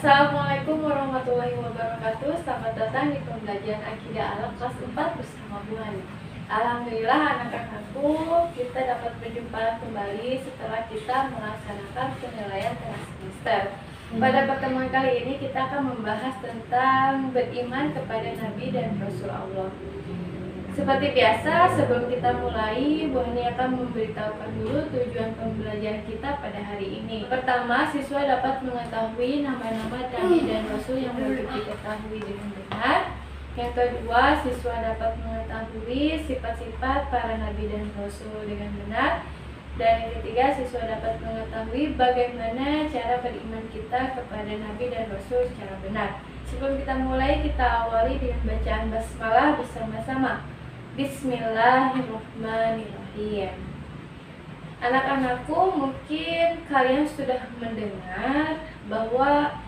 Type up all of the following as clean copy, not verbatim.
Assalamualaikum warahmatullahi wabarakatuh. Selamat datang di pembelajaran Akidah Alam kelas 4 bersama Bu Hani. Alhamdulillah anak-anakku, kita dapat berjumpa kembali setelah kita melaksanakan penilaian tengah semester. Pada pertemuan kali ini kita akan membahas tentang beriman kepada Nabi dan Rasul Allah. Seperti biasa, sebelum kita mulai, Bu Hani akan memberitahukan dulu tujuan pembelajaran kita pada hari ini. Pertama, siswa dapat mengetahui nama-nama Nabi dan Rasul yang perlu diketahui dengan benar. Yang kedua, siswa dapat mengetahui sifat-sifat para Nabi dan Rasul dengan benar. Dan yang ketiga, siswa dapat mengetahui bagaimana cara beriman kita kepada Nabi dan Rasul secara benar. Sebelum kita mulai, kita awali dengan bacaan basmalah bersama-sama. Bismillahirrahmanirrahim. Anak-anakku, mungkin kalian sudah mendengar bahwa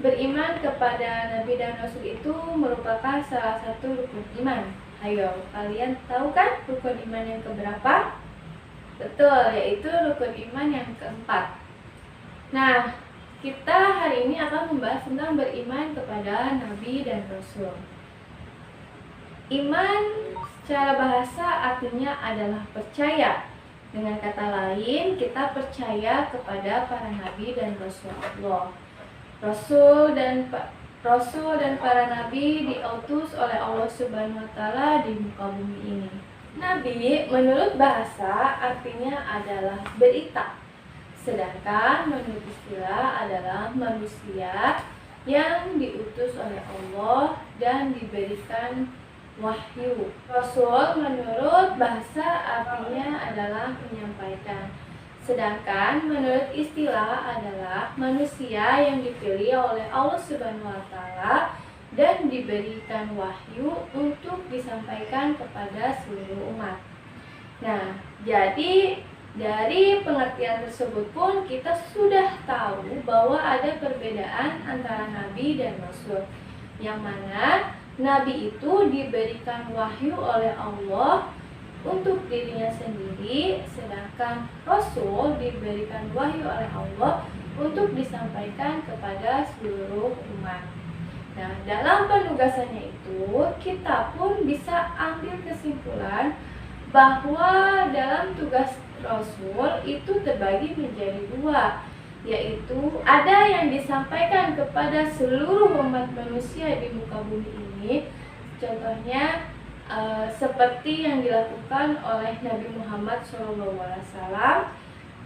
beriman kepada Nabi dan Rasul itu merupakan salah satu rukun iman. Ayo, kalian tahu kan rukun iman yang keberapa? Betul, yaitu rukun iman yang keempat. Nah, kita hari ini akan membahas tentang beriman kepada Nabi dan Rasul. Iman secara bahasa artinya adalah percaya. Dengan kata lain, kita percaya kepada para nabi dan rasul Allah. Rasul dan para nabi diutus oleh Allah Subhanahu wa taala di muka bumi ini. Nabi menurut bahasa artinya adalah berita. Sedangkan menurut istilah adalah manusia yang diutus oleh Allah dan diberikan wahyu. Rasul menurut bahasa artinya adalah menyampaikan. Sedangkan menurut istilah adalah manusia yang dipilih oleh Allah Subhanahu wa taala dan diberikan wahyu untuk disampaikan kepada seluruh umat. Nah, jadi dari pengertian tersebut pun kita sudah tahu bahwa ada perbedaan antara nabi dan rasul, yang mana nabi itu diberikan wahyu oleh Allah untuk dirinya sendiri, sedangkan Rasul diberikan wahyu oleh Allah untuk disampaikan kepada seluruh umat. Nah, dalam penugasannya itu, kita pun bisa ambil kesimpulan bahwa dalam tugas Rasul itu terbagi menjadi dua, yaitu ada yang disampaikan kepada seluruh umat manusia di muka bumi ini. Contohnya seperti yang dilakukan oleh Nabi Muhammad SAW,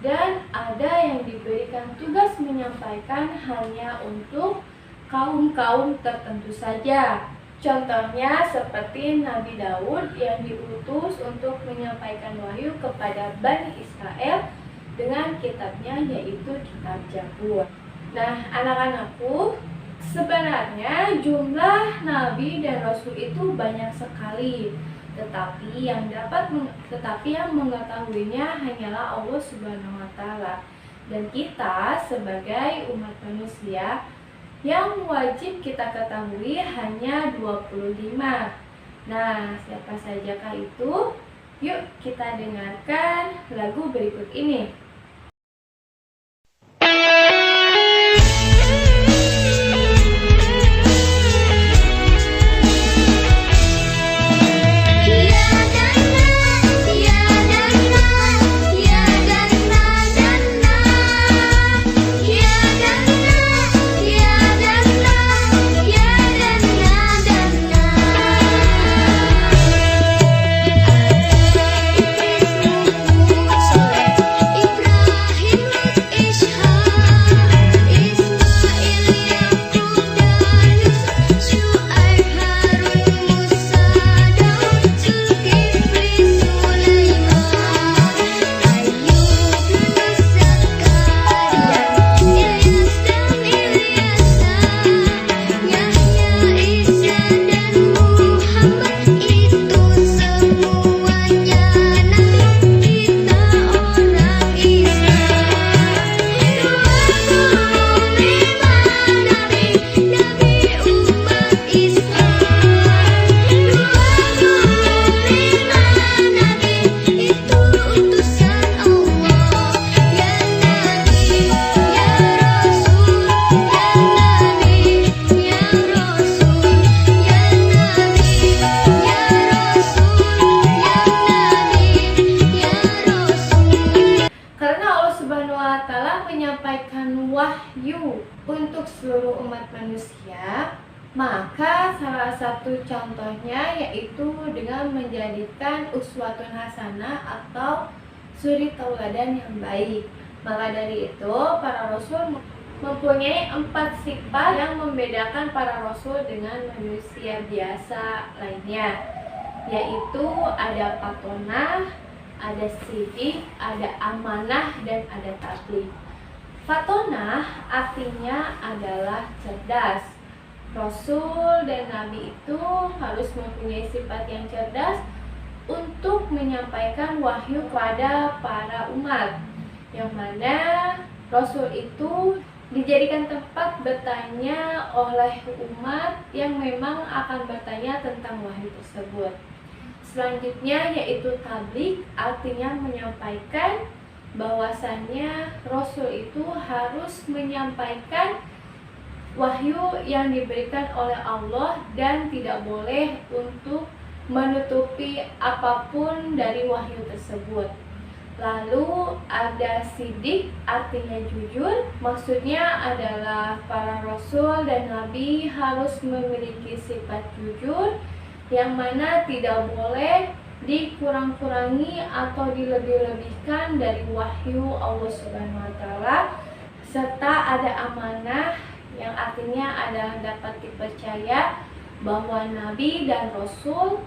dan ada yang diberikan tugas menyampaikan hanya untuk kaum-kaum tertentu saja. Contohnya seperti Nabi Daud yang diutus untuk menyampaikan wahyu kepada Bani Israel dengan kitabnya, yaitu kitab Zabur. Nah, anak-anakku, sebenarnya jumlah nabi dan rasul itu banyak sekali, tetapi yang mengetahuinya hanyalah Allah Subhanahu wa taala. Dan kita sebagai umat manusia yang wajib kita ketahui hanya 25. Nah, siapa sajakah itu? Yuk kita dengarkan lagu berikut ini. wahyu untuk seluruh umat manusia, maka salah satu contohnya yaitu dengan menjadikan uswatun hasanah atau suri tauladan yang baik. Maka dari itu, para rasul mempunyai 4 sifat yang membedakan para rasul dengan manusia biasa lainnya, yaitu ada patonah, ada sidik, ada amanah, dan ada tabligh. Fatonah artinya adalah cerdas. Rasul dan Nabi itu harus mempunyai sifat yang cerdas untuk menyampaikan wahyu kepada para umat, yang mana Rasul itu dijadikan tempat bertanya oleh umat yang memang akan bertanya tentang wahyu tersebut. Selanjutnya yaitu tabligh, artinya menyampaikan bahwasannya Rasul itu harus menyampaikan wahyu yang diberikan oleh Allah dan tidak boleh untuk menutupi apapun dari wahyu tersebut. Lalu ada sidik, artinya jujur. Maksudnya adalah para rasul dan nabi harus memiliki sifat jujur, yang mana tidak boleh dikurang-kurangi atau dilebih-lebihkan dari wahyu Allah Subhanahu wa taala, serta ada amanah yang artinya adalah dapat dipercaya bahwa nabi dan rasul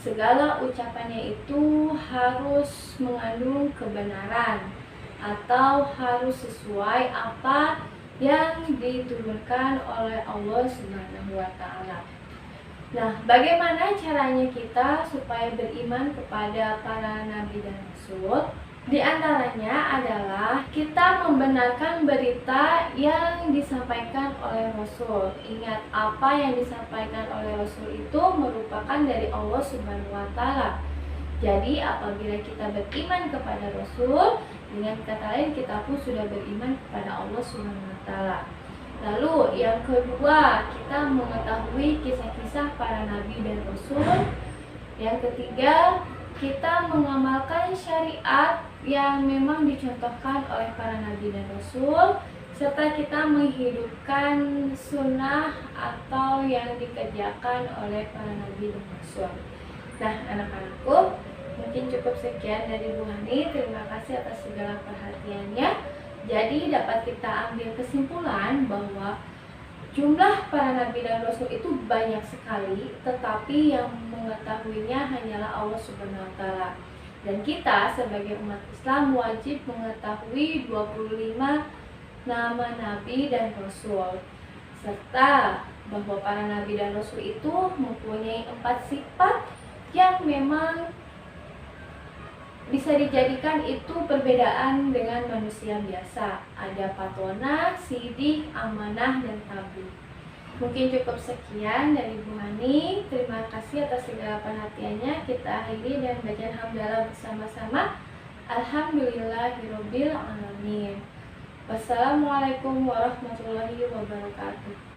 segala ucapannya itu harus mengandung kebenaran atau harus sesuai apa yang diturunkan oleh Allah Subhanahu wa taala. Nah, bagaimana caranya kita supaya beriman kepada para nabi dan rasul? Di antaranya adalah kita membenarkan berita yang disampaikan oleh Rasul. Ingat, apa yang disampaikan oleh Rasul itu merupakan dari Allah Subhanahu wa taala. Jadi apabila kita beriman kepada Rasul, dengan kata lain kita pun sudah beriman kepada Allah Subhanahu wa taala. Lalu yang kedua, kita mengetahui kisah-kisah para nabi dan rasul. Yang ketiga, kita mengamalkan syariat yang memang dicontohkan oleh para nabi dan rasul, serta kita menghidupkan sunnah atau yang dikerjakan oleh para nabi dan rasul. Nah, anak-anakku, mungkin cukup sekian dari Bu Hani. Terima kasih atas segala perhatiannya. Jadi dapat kita ambil kesimpulan bahwa jumlah para nabi dan rasul itu banyak sekali, tetapi yang mengetahuinya hanyalah Allah Subhanahu wa taala. Dan kita sebagai umat Islam wajib mengetahui 25 nama nabi dan rasul, serta bahwa para nabi dan rasul itu mempunyai 4 sifat yang memang bisa dijadikan itu perbedaan dengan manusia biasa. Ada patonah, sidik, amanah, dan tabligh. Mungkin cukup sekian dari Bu Hani. Terima kasih atas segala perhatiannya. Kita akhiri dan baca hamdalah bersama-sama. Alhamdulillahirabbil alamin. Wassalamualaikum warahmatullahi wabarakatuh.